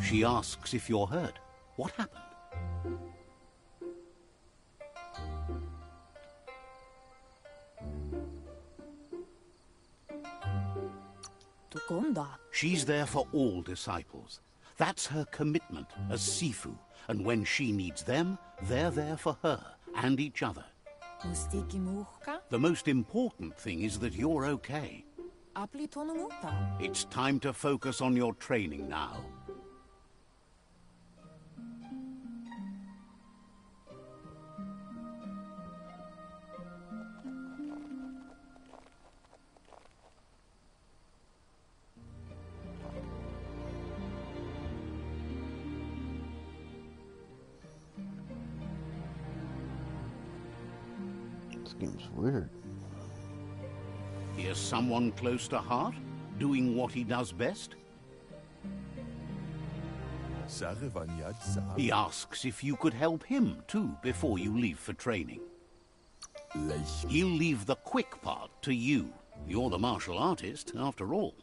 She asks if you're hurt. What happened? She's there for all disciples. That's her commitment as Sifu. And when she needs them, they're there for her and each other. The most important thing is that you're okay. It's time to focus on your training now. This game's weird. Here's someone close to heart, doing what he does best. He asks if you could help him too before you leave for training. He'll leave the quick part to you. You're the martial artist, after all.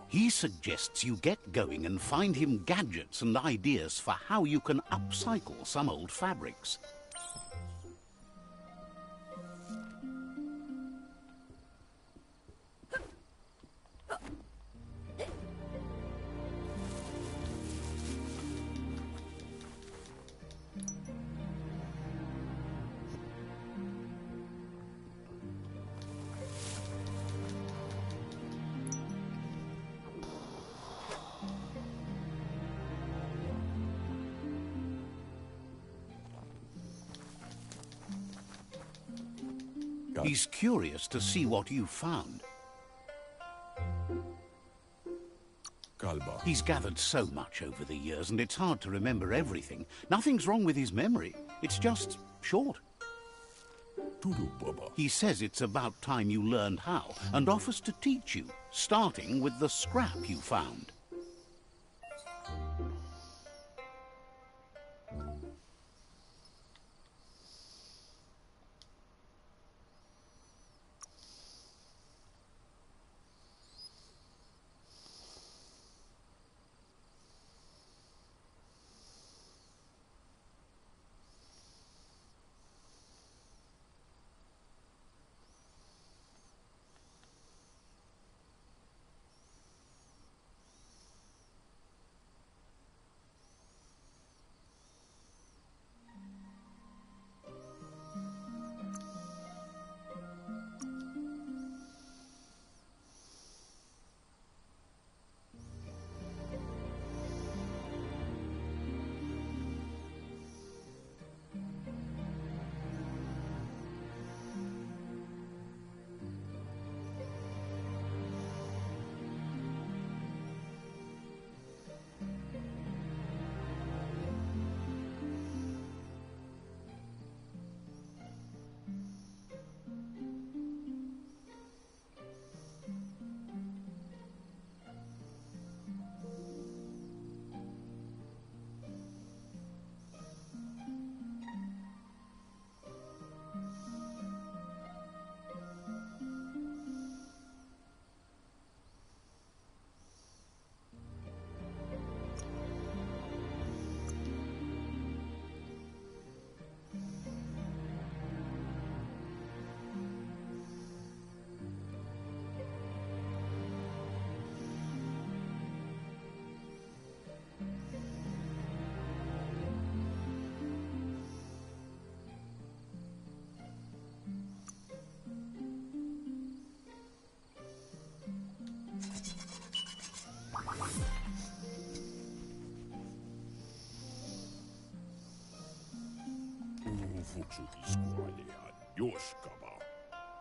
He suggests you get going and find him gadgets and ideas for how you can upcycle some old fabrics. He's curious to see what you've found. He's gathered so much over the years, and it's hard to remember everything. Nothing's wrong with his memory. It's just short. He says it's about time you learned how, and offers to teach you, starting with the scrap you found.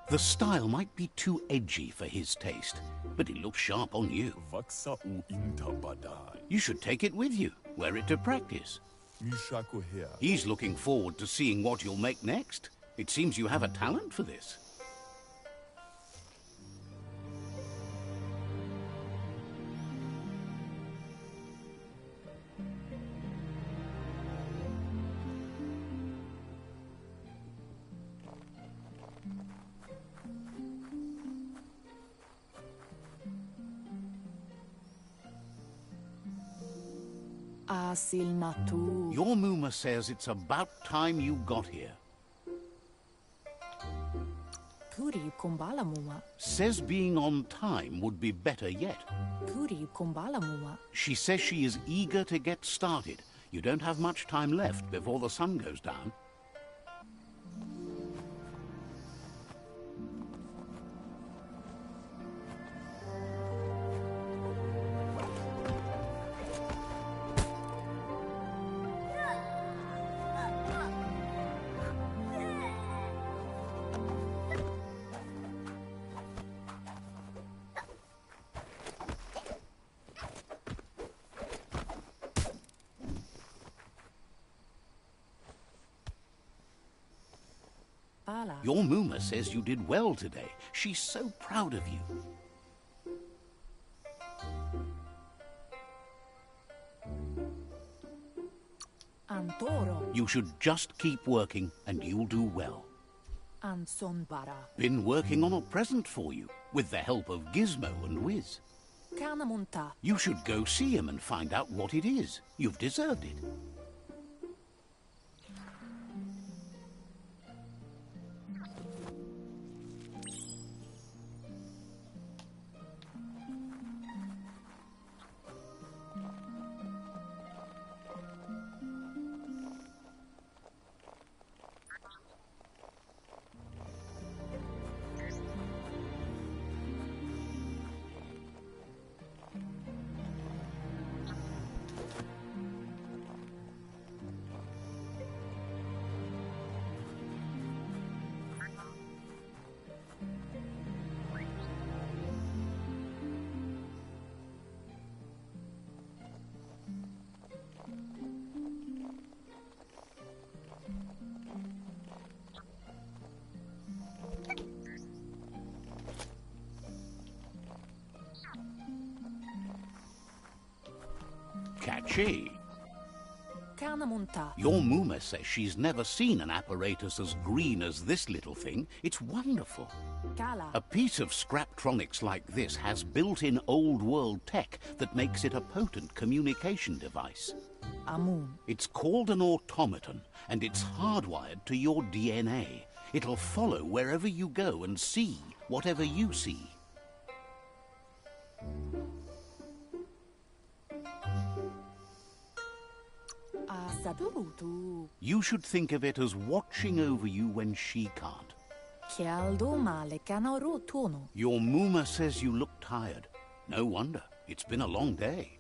The style might be too edgy for his taste, but it looks sharp on you. You should take it with you, wear it to practice. He's looking forward to seeing what you'll make next. It seems you have a talent for this. Your Muma says it's about time you got here. Says being on time would be better yet. She says she is eager to get started. You don't have much time left before the sun goes down. Your Muma says you did well today. She's so proud of you. You should just keep working and you'll do well. Been working on a present for you, with the help of Gizmo and Wiz. You should go see him and find out what it is. You've deserved it. she? Kanamunta. Your Muma says she's never seen an apparatus as green as this little thing. It's wonderful. Kala. A piece of Scraptronics like this has built-in old-world tech that makes it a potent communication device. Amun. It's called an automaton, and it's hardwired to your DNA. It'll follow wherever you go and see whatever you see. Asadurutu. You should think of it as watching over you when she can't. Kialdo male kanarotono. Your Muma says you look tired. No wonder. It's been a long day.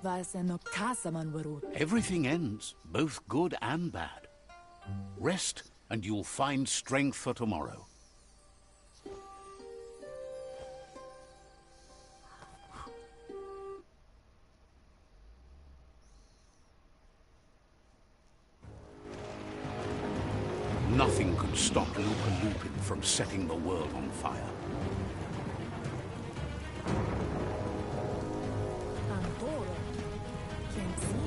Vaseno kasaman warut. Everything ends, both good and bad. Rest, and you'll find strength for tomorrow. Nothing could stop Lupa Lupin from setting the world on fire. Antoro. Kensi.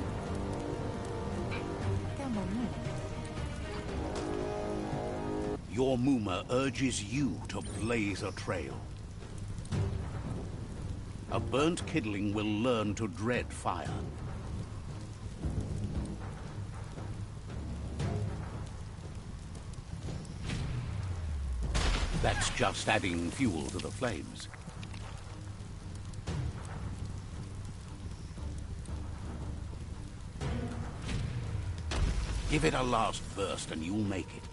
Kamonu. Your Muma urges you to blaze a trail. A burnt kidling will learn to dread fire. That's just adding fuel to the flames. Give it a last burst and you'll make it.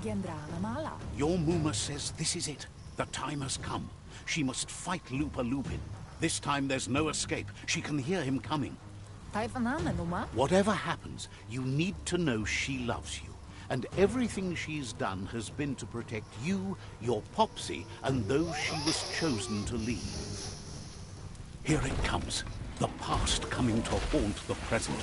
Gendrana mala. Your Muma says this is it. The time has come. She must fight Lupa Lupin. This time there's no escape. She can hear him coming. Taifanana numa. Whatever happens, you need to know she loves you. And everything she's done has been to protect you, your Popsy, and those she was chosen to lead. Here it comes. The past coming to haunt the present.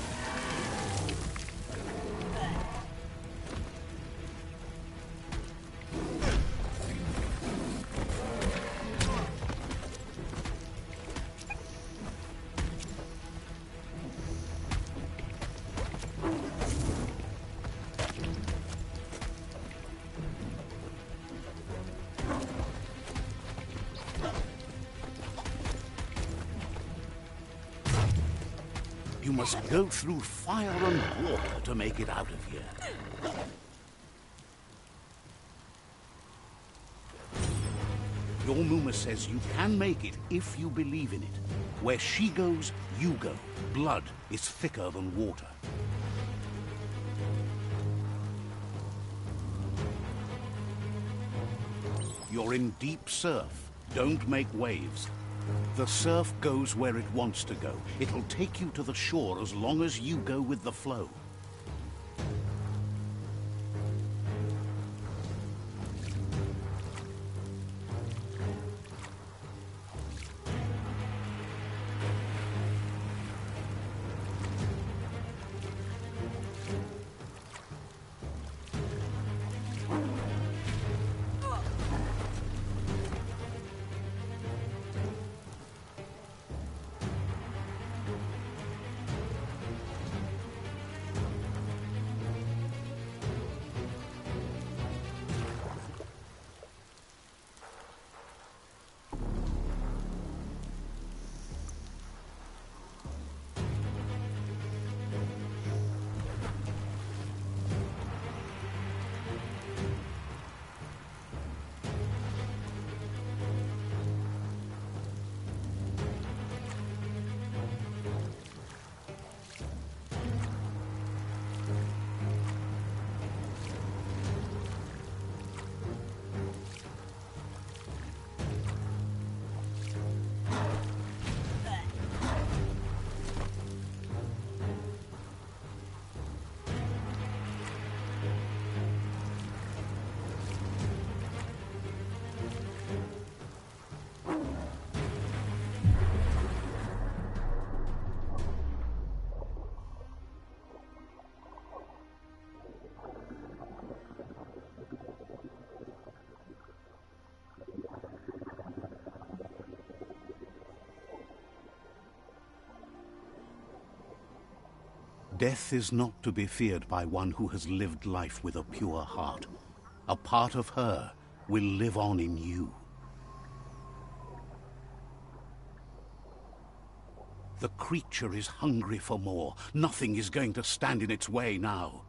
You must go through fire and water to make it out of here. Your Muma says you can make it if you believe in it. Where she goes, you go. Blood is thicker than water. You're in deep surf. Don't make waves. The surf goes where it wants to go. It'll take you to the shore as long as you go with the flow. Death is not to be feared by one who has lived life with a pure heart. A part of her will live on in you. The creature is hungry for more. Nothing is going to stand in its way now.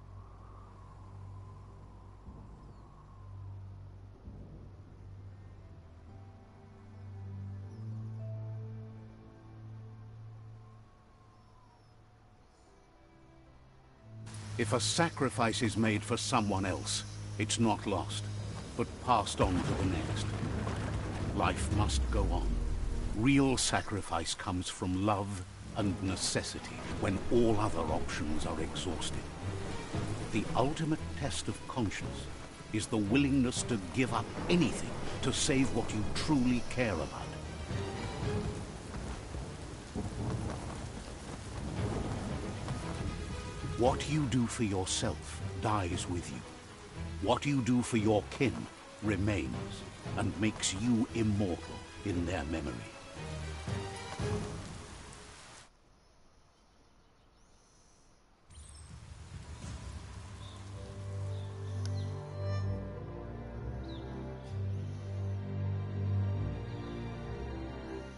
If a sacrifice is made for someone else, it's not lost, but passed on to the next. Life must go on. Real sacrifice comes from love and necessity when all other options are exhausted. The ultimate test of conscience is the willingness to give up anything to save what you truly care about. What you do for yourself dies with you. What you do for your kin remains and makes you immortal in their memory.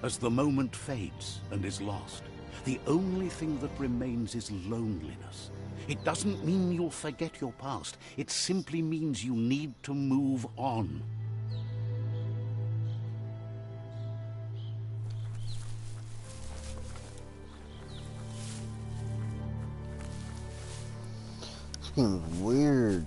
As the moment fades and is lost, the only thing that remains is loneliness. It doesn't mean you'll forget your past. It simply means you need to move on. This game's weird.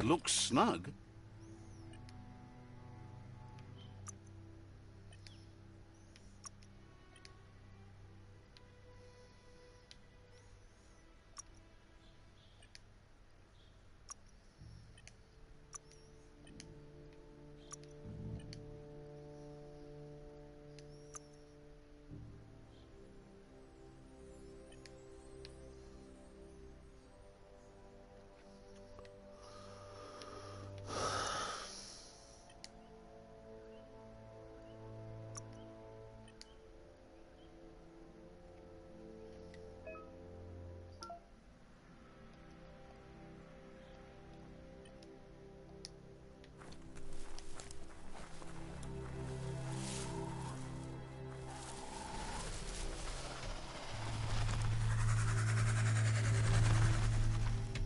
Looks snug.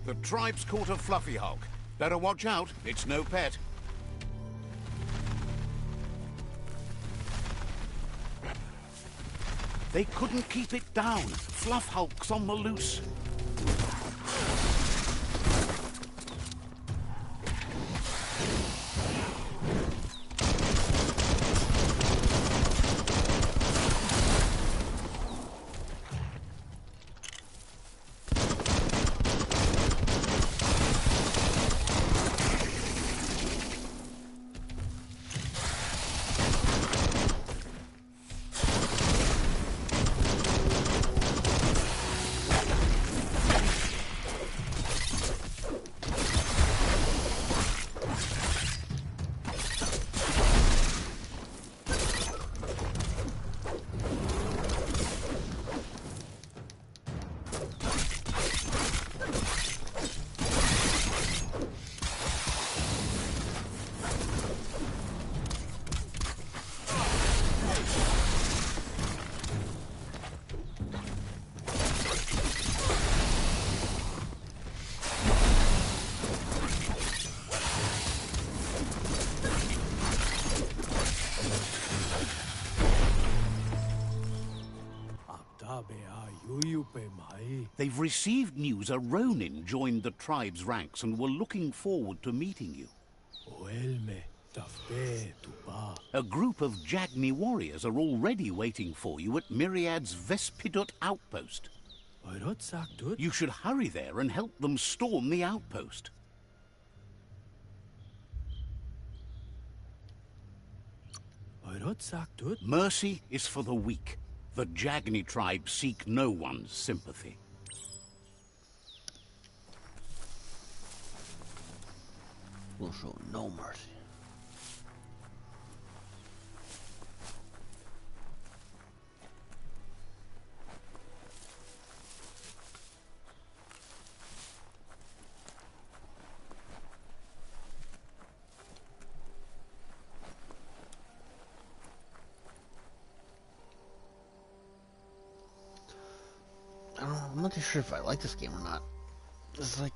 The tribe's caught a fluffy hulk. Better watch out, it's no pet. They couldn't keep it down. Fluff hulk's on the loose. They've received news a Ronin joined the tribe's ranks and were looking forward to meeting you. A group of Jagni warriors are already waiting for you at Myriad's Vespidut outpost. You should hurry there and help them storm the outpost. Mercy is for the weak. The Jagni tribe seek no one's sympathy. We'll show no mercy. I'm not too sure if I like this game or not. It's like,